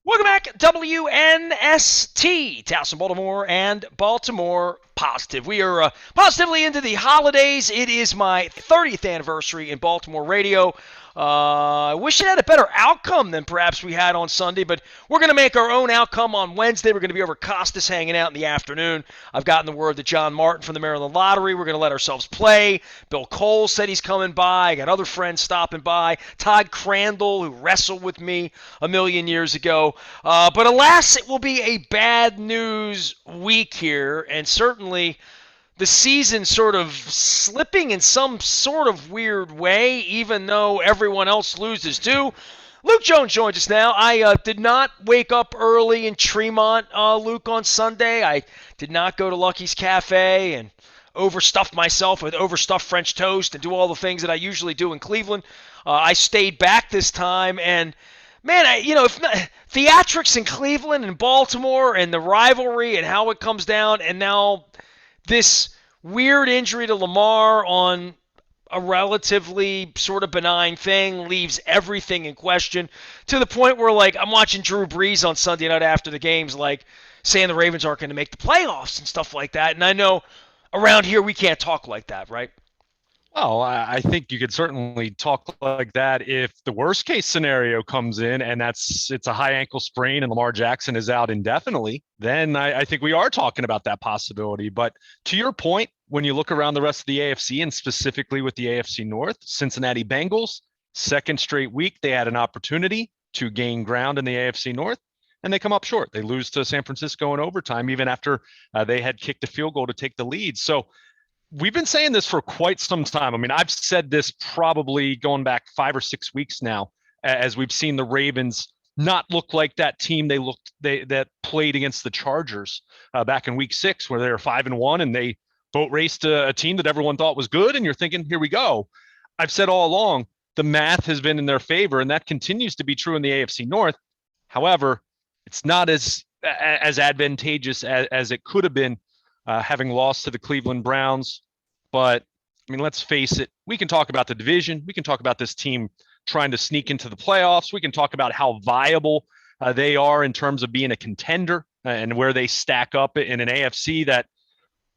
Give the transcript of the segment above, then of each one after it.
Welcome back, WNST, Towson, Baltimore, and Baltimore Positive. We are positively into the holidays. It is my 30th anniversary in Baltimore radio. I wish it had a better outcome than perhaps we had on Sunday, but we're going to make our own outcome on Wednesday. We're going to be over at Costas hanging out in the afternoon. I've gotten the word that John Martin from the Maryland Lottery, we're going to let ourselves play. Bill Cole said he's coming by. I got other friends stopping by. Todd Crandall, who wrestled with me a million years ago. But alas, it will be a bad news week here, and certainly the season sort of slipping in some sort of weird way, even though everyone else loses too. Luke Jones joins us now. I did not wake up early in Tremont, Luke, on Sunday. I did not go to Lucky's Cafe and overstuff myself with overstuffed French toast and do all the things that I usually do in Cleveland. I stayed back this time, and man, if not, theatrics in Cleveland and Baltimore and the rivalry and how it comes down, and now this weird injury to Lamar on a relatively sort of benign thing leaves everything in question to the point where, like, I'm watching Drew Brees on Sunday night after the games, like, saying the Ravens aren't going to make the playoffs and stuff like that. And I know around here we can't talk like that, right? Oh, I think you could certainly talk like that if the worst case scenario comes in and it's a high ankle sprain and Lamar Jackson is out indefinitely, then I think we are talking about that possibility. But to your point, when you look around the rest of the AFC and specifically with the AFC North, Cincinnati Bengals, second straight week, they had an opportunity to gain ground in the AFC North and they come up short. They lose to San Francisco in overtime, even after they had kicked a field goal to take the lead. So we've been saying this for quite some time. I mean, I've said this probably going back 5 or 6 weeks now, as we've seen the Ravens not look like that team that played against the Chargers back in Week 6, where they were 5-1 and they boat raced a team that everyone thought was good. And you're thinking, here we go. I've said all along, the math has been in their favor, and that continues to be true in the AFC North. However, it's not as advantageous as it could have been, having lost to the Cleveland Browns. But, I mean, let's face it, we can talk about the division. We can talk about this team trying to sneak into the playoffs. We can talk about how viable they are in terms of being a contender and where they stack up in an AFC that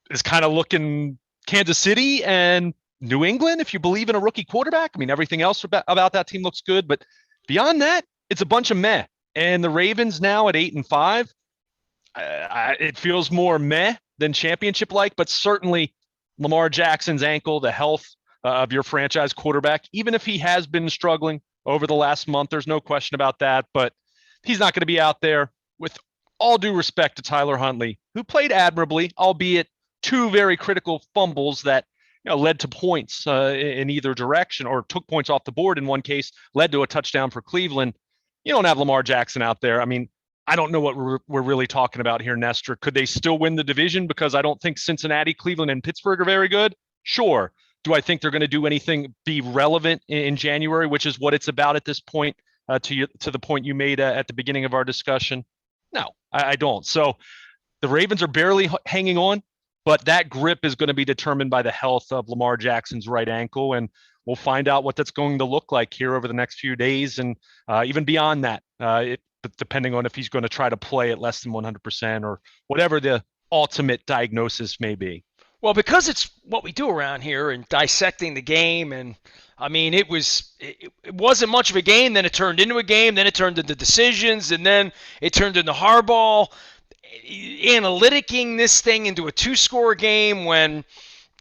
is kind of looking Kansas City and New England, if you believe in a rookie quarterback. I mean, everything else about that team looks good. But beyond that, it's a bunch of meh. And the Ravens now at 8-5, it feels more meh than championship-like, but certainly Lamar Jackson's ankle, the health of your franchise quarterback, even if he has been struggling over the last month, there's no question about that, but he's not going to be out there. With all due respect to Tyler Huntley, who played admirably, albeit two very critical fumbles that led to points in either direction, or took points off the board in one case, led to a touchdown for Cleveland. You don't have Lamar Jackson out there. I mean, I don't know what we're really talking about here, Nestor. Could they still win the division? Because I don't think Cincinnati, Cleveland, and Pittsburgh are very good. Sure. Do I think they're going to do anything, be relevant in January, which is what it's about at this point, to the point you made at the beginning of our discussion? No, I don't. So the Ravens are barely hanging on, but that grip is going to be determined by the health of Lamar Jackson's right ankle, and we'll find out what that's going to look like here over the next few days, and even beyond that. But depending on if he's going to try to play at less than 100% or whatever the ultimate diagnosis may be. Well, because it's what we do around here and dissecting the game, and I mean, it wasn't much of a game, then it turned into a game, then it turned into decisions, and then it turned into hardball, analyticing this thing into a two-score game when,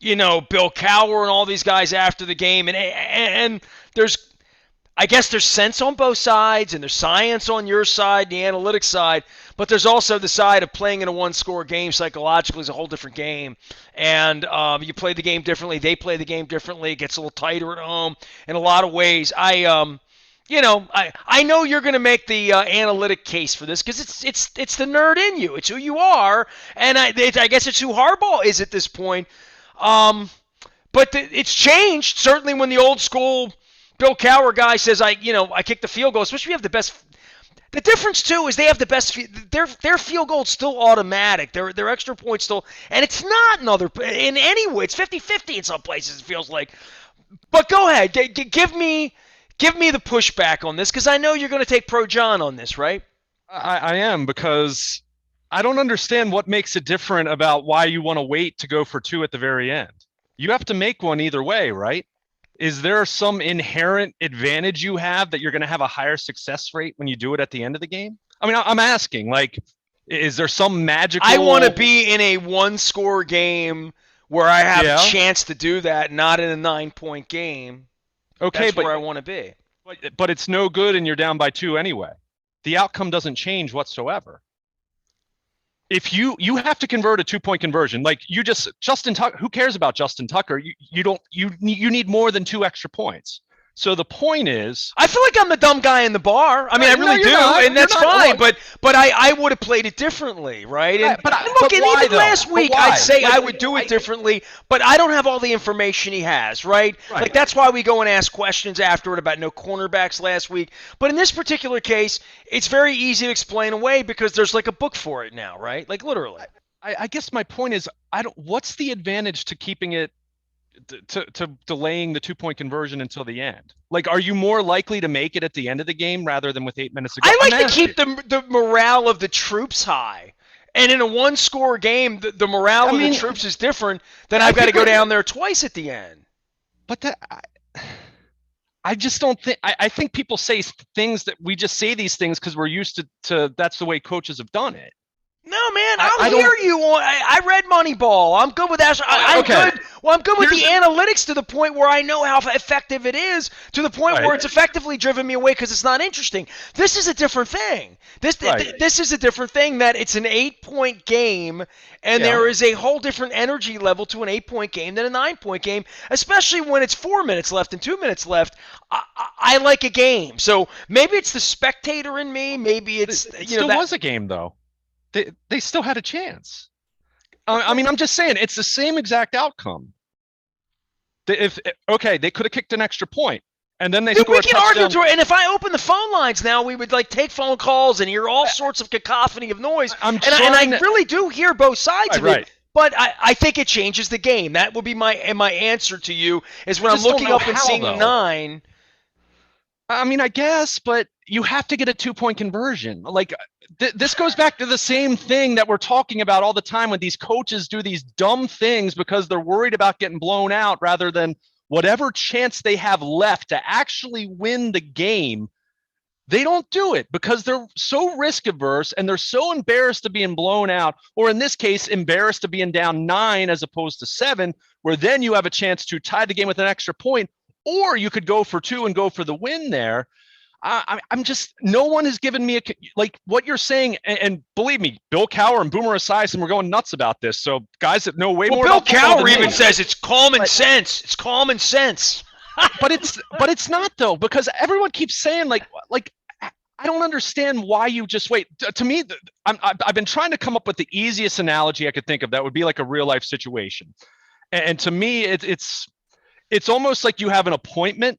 Bill Cowher and all these guys after the game, and I guess there's sense on both sides, and there's science on your side, the analytics side, but there's also the side of playing in a one-score game psychologically is a whole different game. And you play the game differently. They play the game differently. It gets a little tighter at home in a lot of ways. I know you're going to make the analytic case for this because it's the nerd in you. It's who you are, and I guess it's who Harbaugh is at this point. But it's changed, certainly when the old school Bill Cowher guy says, I kicked the field goal, especially if you have the best. The difference, too, is they have the best. Their field goal's still automatic. Their extra points still. And it's not in any way. It's 50-50 in some places, it feels like. But go ahead. Give me the pushback on this, because I know you're going to take Pro John on this, right? I am, because I don't understand what makes it different about why you want to wait to go for two at the very end. You have to make one either way, right? Is there some inherent advantage you have that you're going to have a higher success rate when you do it at the end of the game? I mean, I'm asking, like, is there some I want to magical? be in a one-score game where I have a Yeah. chance to do that, not in a 9-point game. Okay, That's but where I want to be. but it's no good and you're down by two anyway. The outcome doesn't change whatsoever. If you have to convert a 2-point conversion, like you just Justin Tucker, who cares about Justin Tucker? You don't you need more than 2 extra points. So the point is, I feel like I'm the dumb guy in the bar. I mean, I no, really you're do, not. and You're that's not. fine. Look, But I would have played it differently, right? And look, but and why even though? last But week, I'd why? say I Like, would do it differently, but I don't have all the information he has, right? Like right. that's why we go and ask questions afterward about no cornerbacks last week. But in this particular case, it's very easy to explain away because there's like a book for it now, right? Like literally. I guess my point is, I don't. What's the advantage to keeping it to delaying the 2-point conversion until the end? Like, are you more likely to make it at the end of the game rather than with 8 minutes to go? I I'm like to asking. keep the morale of the troops high. And in a one-score game, the morale I of the mean, troops is different than I I've got to think go we're, down there twice at the end. but that I just don't think. I think people say things that we just say these things because we're used to. That's the way coaches have done it. No, man, I, I'll I hear don't. you. I read Moneyball. I'm good with that. I'm Okay. good. Well, I'm good with the Here's analytics to the point where I know how effective it is. To the point right. where it's effectively driven me away because it's not interesting. This is a different thing. Right. This is a different thing. That it's an 8-point game, and Yeah. there is a whole different energy level to an 8-point game than a 9-point game. Especially when it's 4 minutes left and 2 minutes left. I like a game. So maybe it's the spectator in me. Maybe it's It you know still that. was a game though. They still had a chance. I mean, I'm just saying it's the same exact outcome. If okay, they could have kicked an extra point, and then they Dude, score we a can argue touchdown. through it. And if I open the phone lines now, we would like take phone calls and hear all sorts of cacophony of noise. I'm And I trying to. really do hear both sides Right, of it. right. But I think it changes the game. That would be my answer to you is I when I'm just don't looking know up and how seeing though. 9. I mean, I guess, but you have to get a 2-point conversion. Like this goes back to the same thing that we're talking about all the time when these coaches do these dumb things because they're worried about getting blown out rather than whatever chance they have left to actually win the game. They don't do it because they're so risk averse and they're so embarrassed to being blown out, or in this case, embarrassed to being down 9 as opposed to 7, where then you have a chance to tie the game with an extra point, or you could go for 2 and go for the win there. I'm just, no one has given me like what you're saying. And believe me, Bill Cowher and Boomer Esiason were going nuts about this. So guys that know way Well, more Bill about football Cowher than even me. says it's common But, sense. It's common sense. but it's not though, because everyone keeps saying like I don't understand why you just wait. To me, I've been trying to come up with the easiest analogy I could think of that would be like a real life situation. And to me, it's almost like you have an appointment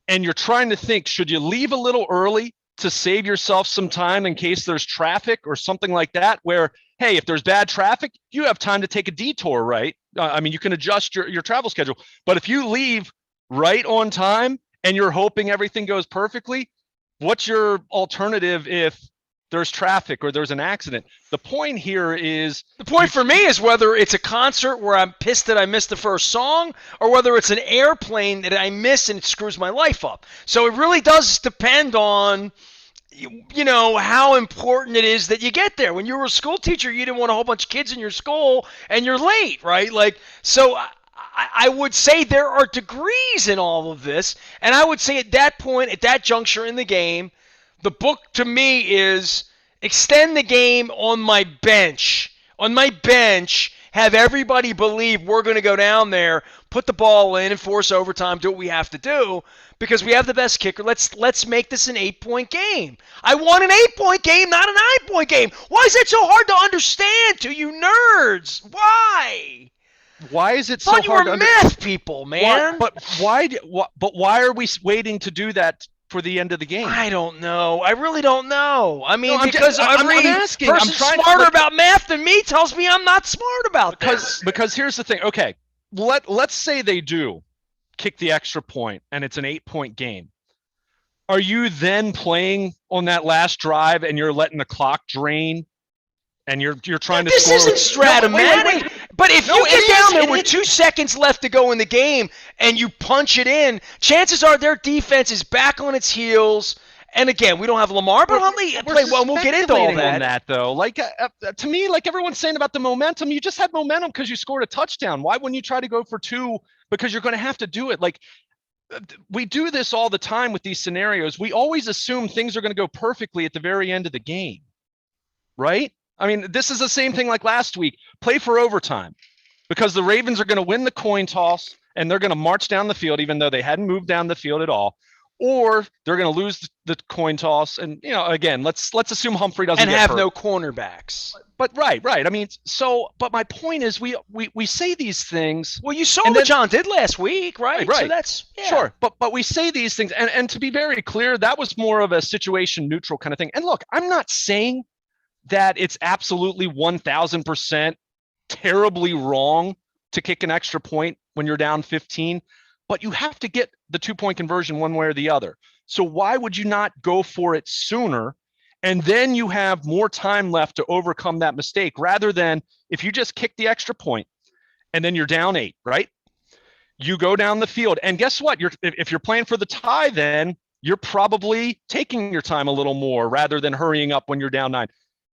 and you're trying to think, should you leave a little early to save yourself some time in case there's traffic or something like that, where, hey, if there's bad traffic, you have time to take a detour, right? I mean, you can adjust your travel schedule. But if you leave right on time and you're hoping everything goes perfectly, what's your alternative if there's traffic or there's an accident? The point here is The point for me is whether it's a concert where I'm pissed that I missed the first song, or whether it's an airplane that I miss and it screws my life up. So it really does depend on, how important it is that you get there. When you were a school teacher, you didn't want a whole bunch of kids in your school and you're late, right? Like, so I would say there are degrees in all of this, and I would say at that point, at that juncture in the game, the book to me is extend the game on my bench. On my bench, have everybody believe we're going to go down there, put the ball in, and force overtime, do what we have to do because we have the best kicker. Let's make this an 8-point game. I want an 8-point game, not a 9-point game. Why is that so hard to understand to you nerds? why is it I so thought you were hard to understand? math people, man. But why are we waiting to do that for the end of the game? I don't know. I really don't know. I No, mean, because I'm every asking. I'm person trying smarter like, about math than me tells me I'm not smart about this. because here's the thing. Okay, let's say they do kick the extra point and it's an 8-point game. are you then playing on that last drive and you're letting the clock drain and you're trying to This score? isn't Stratomatic. Wait. But if No, you it get down is. there with 2 seconds left to go in the game and you punch it in, chances are their defense is back on its heels. And again, we don't have Lamar, but Huntley played well. We'll get into all speculating on that. that, though. Like to me, like everyone's saying about the momentum, you just had momentum because you scored a touchdown. Why wouldn't you try to go for 2? Because you're going to have to do it. Like we do this all the time with these scenarios. We always assume things are going to go perfectly at the very end of the game, right? I mean, this is the same thing like last week. Play for overtime because the Ravens are going to win the coin toss and they're going to march down the field even though they hadn't moved down the field at all. Or they're going to lose the coin toss, and again, let's assume Humphrey doesn't and get have hurt. no cornerbacks. But right. I mean, but my point is, we say these things. Well, you saw what John did last week, right? Right. So that's sure. But we say these things, and to be very clear, that was more of a situation neutral kind of thing. And look, I'm not saying that it's absolutely 1,000% terribly wrong to kick an extra point when you're down 15. But you have to get the 2-point conversion one way or the other. So why would you not go for it sooner? And then you have more time left to overcome that mistake rather than if you just kick the extra point and then you're down 8, right? You go down the field and guess what? If you're playing for the tie, then you're probably taking your time a little more rather than hurrying up when you're down 9.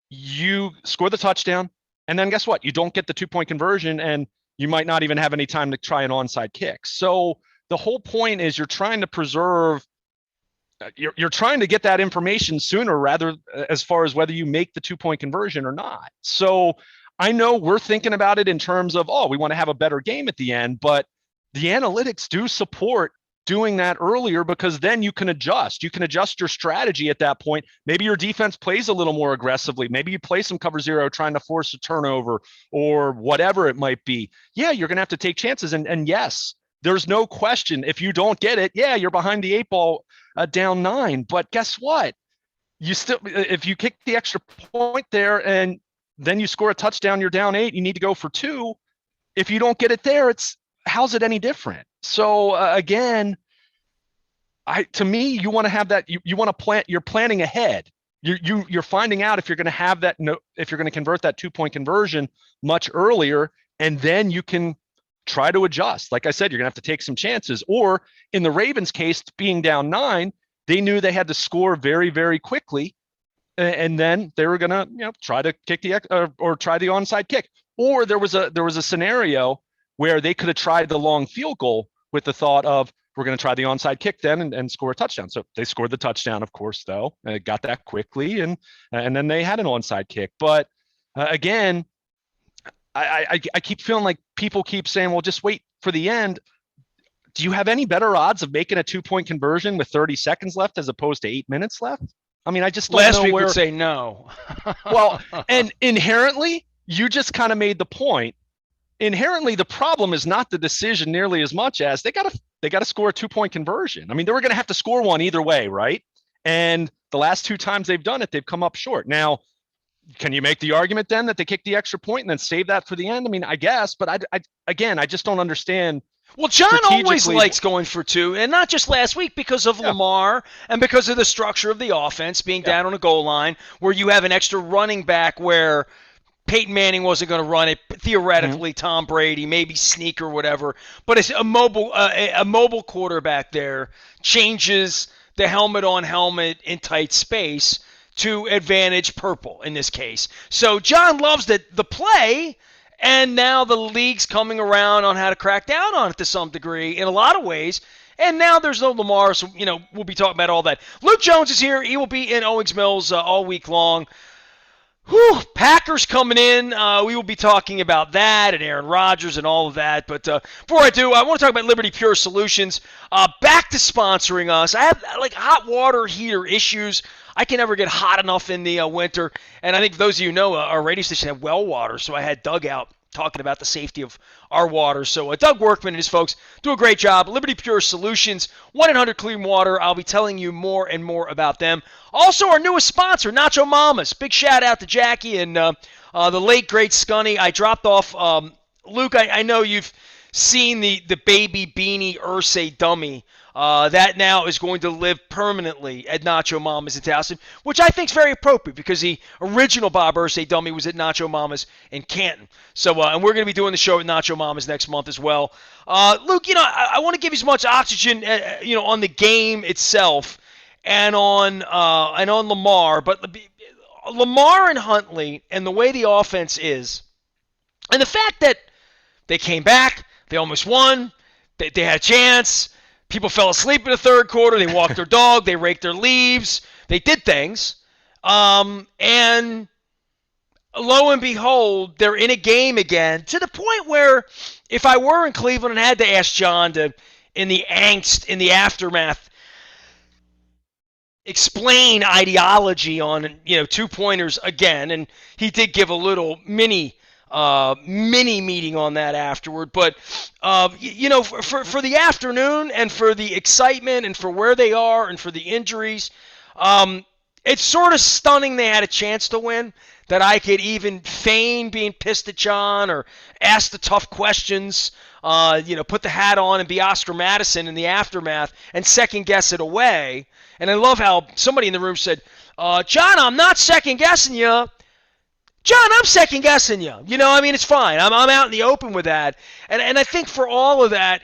You score the touchdown and then guess what? You don't get the 2-point conversion and you might not even have any time to try an onside kick. So the whole point is you're trying to preserve, you're trying to get that information sooner rather as far as whether you make the 2-point conversion or not. So I know we're thinking about it in terms of, we want to have a better game at the end, but the analytics do support doing that earlier because then you can adjust. You can adjust your strategy at that point. Maybe your defense plays a little more aggressively. Maybe you play some cover 0 trying to force a turnover or whatever it might be. Yeah, you're going to have to take chances. And yes, there's no question. If you don't get it, yeah, you're behind the 8 ball down 9. But guess what? You still, if you kick the extra point there and then you score a touchdown, you're down 8, you need to go for 2. If you don't get it there, how's it any different? So again, to me, you want to have that. You want to plan. You're planning ahead. You're finding out if you're going to have that. If you're going to convert that 2-point conversion much earlier, and then you can try to adjust. Like I said, you're going to have to take some chances. Or in the Ravens' case, being down 9, they knew they had to score very, very quickly, and then they were going to try to kick or try the onside kick. Or there was a scenario where they could have tried the long field goal with the thought of, we're going to try the onside kick then and score a touchdown. So they scored the touchdown, of course, though. Got that quickly, and then they had an onside kick. But again, I keep feeling like people keep saying, well, just wait for the end. Do you have any better odds of making a 2-point conversion with 30 seconds left as opposed to 8 minutes left? I mean, I just don't know last week where... would say no. Well, and inherently, you just kind of made the point. Inherently, the problem is not the decision nearly as much as they got to score a 2-point conversion. I mean, they were going to have to score one either way, right? And the last 2 times they've done it, they've come up short. Now, can you make the argument then that they kicked the extra point and then save that for the end? I mean, I guess, but I just don't understand. Well, John always likes going for 2, and not just last week because of Lamar and because of the structure of the offense being down on a goal line where you have an extra running back where Peyton Manning wasn't going to run it. Theoretically, Tom Brady, maybe sneak or whatever. But it's a mobile quarterback there changes the helmet on helmet in tight space to advantage purple in this case. So John loves the play, and now the league's coming around on how to crack down on it to some degree in a lot of ways. And now there's no Lamar, so we'll be talking about all that. Luke Jones is here. He will be in Owings Mills all week long. Packers coming in. We will be talking about that and Aaron Rodgers and all of that. But before I do, I want to talk about Liberty Pure Solutions. Back to sponsoring us. I have hot water heater issues. I can never get hot enough in the winter. And I think those of you know our radio station have well water, so I had Doug out talking about the safety of our water. So Doug Workman and his folks do a great job. Liberty Pure Solutions, 1-800-CLEAN-WATER. I'll be telling you more and more about them. Also, our newest sponsor, Nacho Mamas. Big shout out to Jackie and the late, great Scunny. I dropped off. Luke, I know you've seen the baby beanie Ursay dummy That now is going to live permanently at Nacho Mama's in Towson, which I think is very appropriate because the original Bob Irsay dummy was at Nacho Mama's in Canton. So, and we're going to be doing the show at Nacho Mama's next month as well. Luke, I want to give you as much oxygen, on the game itself and on Lamar, but Lamar and Huntley and the way the offense is, and the fact that they came back, they almost won, they had a chance. People fell asleep in the third quarter. They walked their dog. They raked their leaves. They did things. And lo and behold, they're in a game again to the point where if I were in Cleveland and had to ask John to, in the angst, in the aftermath, explain ideology on, two-pointers again, and he did give a little mini meeting on that afterward. But for the afternoon and for the excitement and for where they are and for the injuries, it's sort of stunning they had a chance to win, that I could even feign being pissed at John or ask the tough questions, put the hat on and be Oscar Madison in the aftermath and second guess it away. And I love how somebody in the room said, John, I'm not second guessing you. John, I'm second guessing you. It's fine. I'm out in the open with that. And I think for all of that,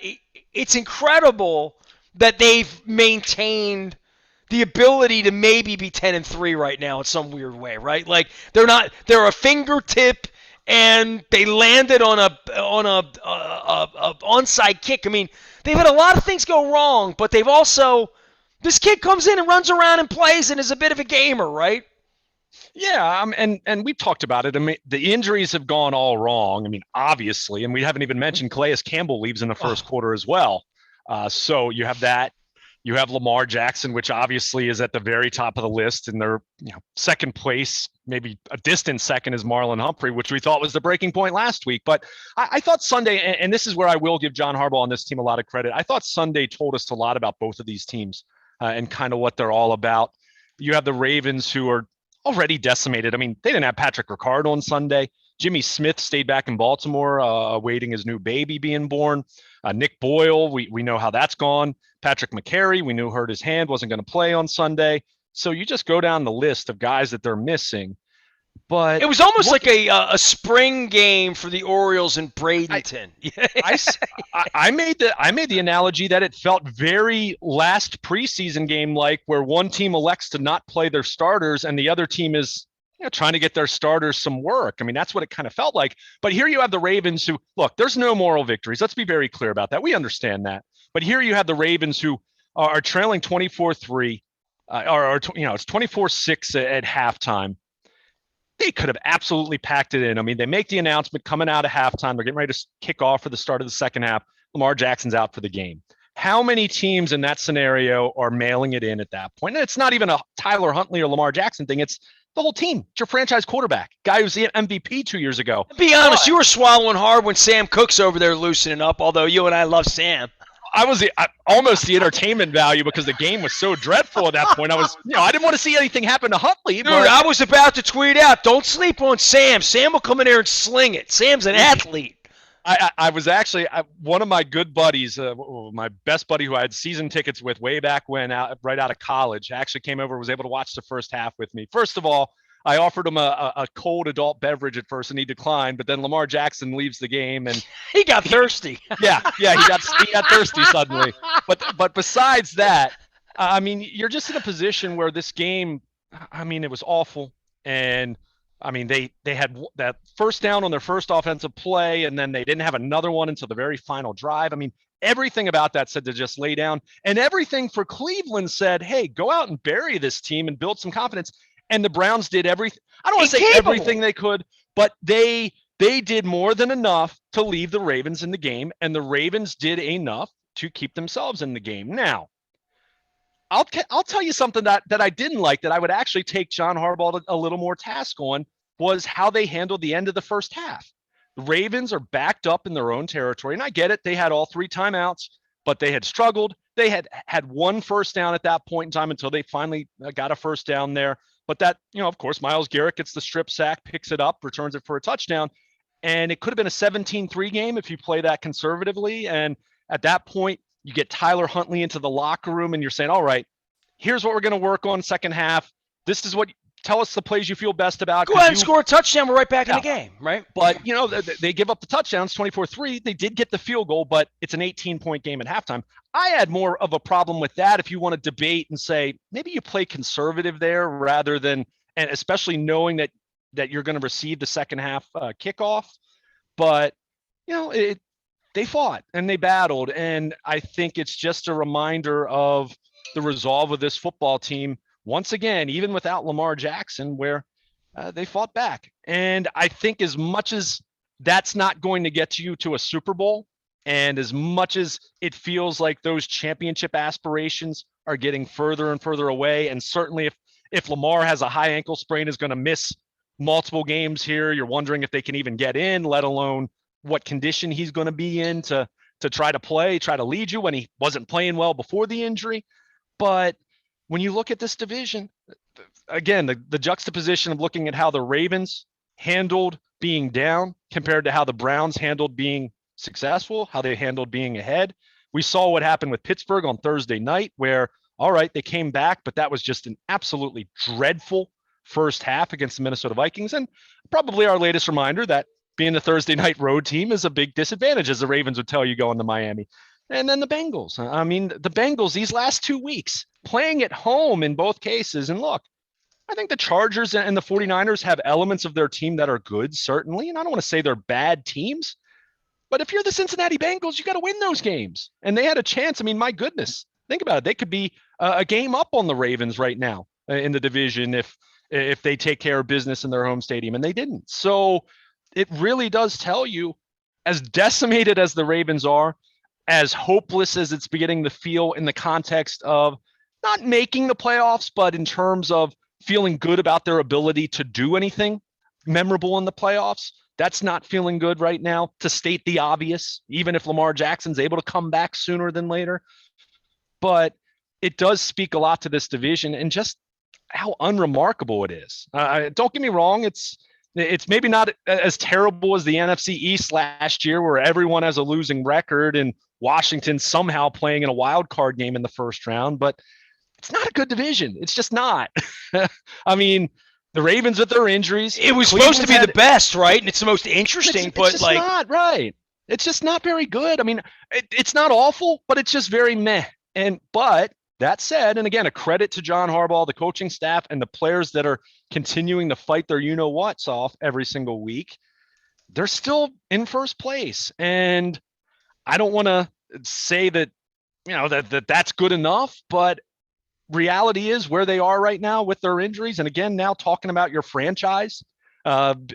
it's incredible that they've maintained the ability to maybe be 10-3 right now in some weird way, right? Like they're a fingertip and they landed on a onside kick. I mean, they've had a lot of things go wrong, but they've also, this kid comes in and runs around and plays and is a bit of a gamer, right? Yeah, and we've talked about it. I mean, the injuries have gone all wrong. I mean, obviously, and we haven't even mentioned Calais Campbell leaves in the first quarter as well. So you have that. You have Lamar Jackson, which obviously is at the very top of the list, and they're second place, maybe a distant second, is Marlon Humphrey, which we thought was the breaking point last week. But I thought Sunday, and this is where I will give John Harbaugh and this team a lot of credit. I thought Sunday told us a lot about both of these teams and kind of what they're all about. You have the Ravens, who are already decimated. I mean, they didn't have Patrick Ricard on Sunday. Jimmy Smith stayed back in Baltimore, awaiting his new baby being born. Nick Boyle, we know how that's gone. Patrick McCary, we knew hurt his hand, wasn't going to play on Sunday. So you just go down the list of guys that they're missing. But it was almost like a spring game for the Orioles in Bradenton. I made the analogy that it felt very last preseason game like, where one team elects to not play their starters and the other team is trying to get their starters some work. I mean, that's what it kind of felt like. But here you have the Ravens who, look, there's no moral victories. Let's be very clear about that. We understand that. But here you have the Ravens who are trailing 24-3, it's 24-6 at halftime. They could have absolutely packed it in. I mean, they make the announcement coming out of halftime. They're getting ready to kick off for the start of the second half. Lamar Jackson's out for the game. How many teams in that scenario are mailing it in at that point? And it's not even a Tyler Huntley or Lamar Jackson thing. It's the whole team. It's your franchise quarterback, guy who's the MVP 2 years ago. Be honest, you were swallowing hard when Sam Cook's over there loosening up, although you and I love Sam. I was almost the entertainment value because the game was so dreadful at that point. I didn't want to see anything happen to Huntley. Dude, I was about to tweet out, don't sleep on Sam. Sam will come in there and sling it. Sam's an athlete. I was actually one of my good buddies, my best buddy who I had season tickets with way back when, right out of college, actually came over, was able to watch the first half with me. First of all, I offered him a cold adult beverage at first, and he declined. But then Lamar Jackson leaves the game, and he got thirsty. He got thirsty suddenly. But besides that, I mean, you're just in a position where this game, I mean, it was awful, and I mean, they had that first down on their first offensive play, and then they didn't have another one until the very final drive. I mean, everything about that said to just lay down, and everything for Cleveland said, hey, go out and bury this team and build some confidence. And the Browns did everything. I don't want to say everything they could, but they did more than enough to leave the Ravens in the game, and the Ravens did enough to keep themselves in the game. Now, I'll tell you something that I didn't like, that I would actually take John Harbaugh a little more task on, was how they handled the end of the first half. The Ravens are backed up in their own territory, and I get it. They had all 3 timeouts, but they had struggled. They had one first down at that point in time until they finally got a first down there. But that, of course, Myles Garrett gets the strip sack, picks it up, returns it for a touchdown. And it could have been a 17-3 game if you play that conservatively. And at that point, You get Tyler Huntley into the locker room and you're saying, all right, here's what we're going to work on second half. This is what tell us the plays you feel best about. Go ahead and score a touchdown. We're right back in the game, right? But, they give up the touchdowns, 24-3. They did get the field goal, but it's an 18-point game at halftime. I had more of a problem with that if you want to debate and say, maybe you play conservative there rather than, and especially knowing that you're going to receive the second half kickoff. But, they fought and they battled. And I think it's just a reminder of the resolve of this football team. Once again, even without Lamar Jackson, where they fought back. And I think as much as that's not going to get you to a Super Bowl, and as much as it feels like those championship aspirations are getting further and further away, and certainly if Lamar has a high ankle sprain, is going to miss multiple games here, you're wondering if they can even get in, let alone what condition he's going to be in to try to lead you when he wasn't playing well before the injury. But when you look at this division, again, the juxtaposition of looking at how the Ravens handled being down compared to how the Browns handled being successful, how they handled being ahead. We saw what happened with Pittsburgh on Thursday night where, all right, they came back, but that was just an absolutely dreadful first half against the Minnesota Vikings. And probably our latest reminder that being a Thursday night road team is a big disadvantage, as the Ravens would tell you going to Miami. And then the Bengals. I mean, the Bengals, these last 2 weeks, playing at home in both cases. And look, I think the Chargers and the 49ers have elements of their team that are good, certainly. And I don't want to say they're bad teams. But if you're the Cincinnati Bengals, you got to win those games. And they had a chance. I mean, my goodness, think about it. They could be a game up on the Ravens right now in the division if they take care of business in their home stadium. And they didn't. So it really does tell you, as decimated as the Ravens are, as hopeless as it's beginning to feel in the context of not making the playoffs, but in terms of feeling good about their ability to do anything memorable in the playoffs, that's not feeling good right now, to state the obvious, even if Lamar Jackson's able to come back sooner than later. But it does speak a lot to this division and just how unremarkable it is. Don't get me wrong, it's maybe not as terrible as the NFC East last year where everyone has a losing record and Washington somehow playing in a wild card game in the first round, but it's not a good division. It's just not. I mean, the Ravens with their injuries. It was supposed to be the best, right? And it's the most interesting, but it's not right. It's just not very good. I mean, it's not awful, but it's just very meh. But that said, and again, a credit to John Harbaugh, the coaching staff, and the players that are continuing to fight their you-know-whats off every single week. They're still in first place. And I don't want to say that, that's good enough, but reality is where they are right now with their injuries. And again, now talking about your franchise,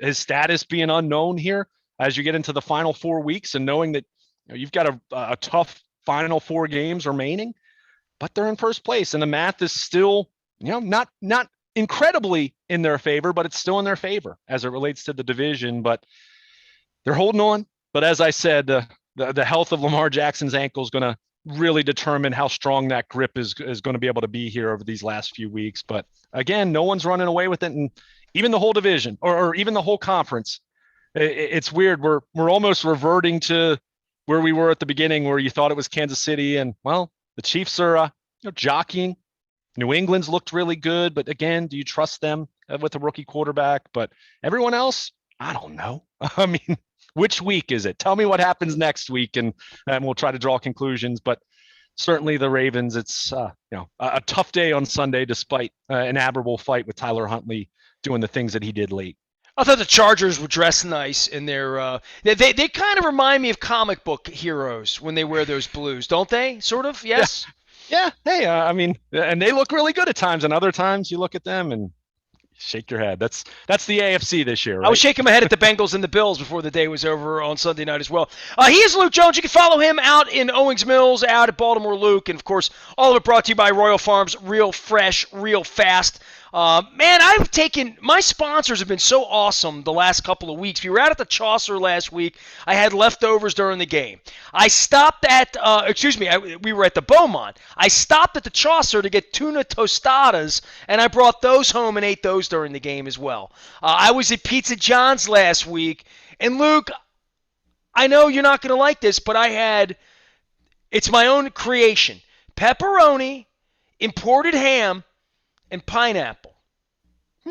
his status being unknown here as you get into the final 4 weeks and knowing that you've got a tough final 4 games remaining, but they're in first place. And the math is still, not incredibly in their favor, but it's still in their favor as it relates to the division. But they're holding on. But as I said, the health of Lamar Jackson's ankle is going to really determine how strong that grip is going to be able to be here over these last few weeks. But again, no one's running away with it. And even the whole division or even the whole conference, it's weird. We're almost reverting to where we were at the beginning, where you thought it was Kansas City. And well, the Chiefs are jockeying. New England's looked really good. But again, do you trust them with a rookie quarterback? But everyone else, I don't know. I mean, which week is it? Tell me what happens next week, and we'll try to draw conclusions. But certainly the Ravens, it's a tough day on Sunday, despite an admirable fight with Tyler Huntley doing the things that he did late. I thought the Chargers were dressed nice in their they kind of remind me of comic book heroes when they wear those blues, don't they? Sort of, yes? Yeah. Hey, I mean, and they look really good at times, and other times you look at them and shake your head. That's the AFC this year, right? I was shaking my head at the Bengals and the Bills before the day was over on Sunday night as well. He is Luke Jones. You can follow him out in Owings Mills, out at Baltimore Luke. And, of course, all of it brought to you by Royal Farms, real fresh, real fast. Man, my sponsors have been so awesome the last couple of weeks. We were out at the Chaucer last week. I had leftovers during the game. I stopped at, we were at the Beaumont. I stopped at the Chaucer to get tuna tostadas, and I brought those home and ate those during the game as well. I was at Pizza John's last week, and Luke, I know you're not going to like this, but I had It's my own creation. Pepperoni, imported ham, and pineapple.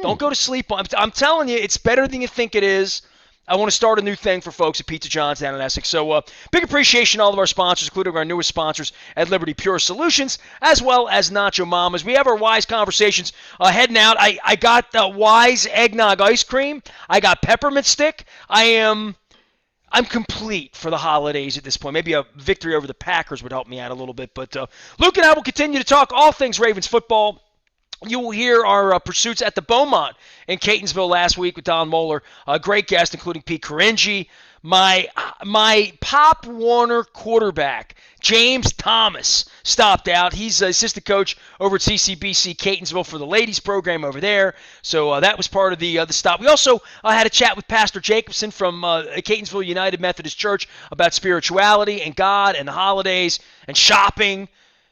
Don't go to sleep on. I'm telling you, it's better than you think it is. I want to start a new thing for folks at Pizza John's down in Essex. So big appreciation to all of our sponsors, including our newest sponsors at Liberty Pure Solutions, as well as Nacho Mamas. We have our Wise conversations heading out. I got Wise eggnog ice cream. I got peppermint stick. I'm complete for the holidays at this point. Maybe a victory over the Packers would help me out a little bit. But Luke and I will continue to talk all things Ravens football. You will hear our pursuits at the Beaumont in Catonsville last week with Don Moeller. A great guest, including Pete Caringi. My Pop Warner quarterback, James Thomas, stopped out. He's assistant coach over at CCBC Catonsville for the ladies program over there. So that was part of the stop. We also had a chat with Pastor Jacobson from Catonsville United Methodist Church about spirituality and God and the holidays and shopping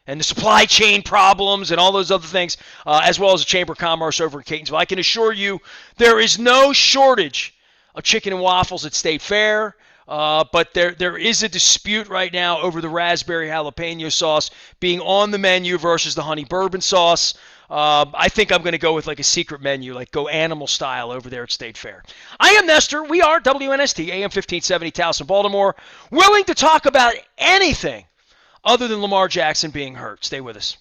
and the supply chain problems and all those other things, as well as the Chamber of Commerce over in Catonsville. I can assure you there is no shortage of chicken and waffles at State Fair, but there is a dispute right now over the raspberry jalapeno sauce being on the menu versus the honey bourbon sauce. I think I'm going to go with like a secret menu, like go animal style over there at State Fair. I am Nestor. We are WNST, AM 1570, Towson, Baltimore, willing to talk about anything other than Lamar Jackson being hurt. Stay with us.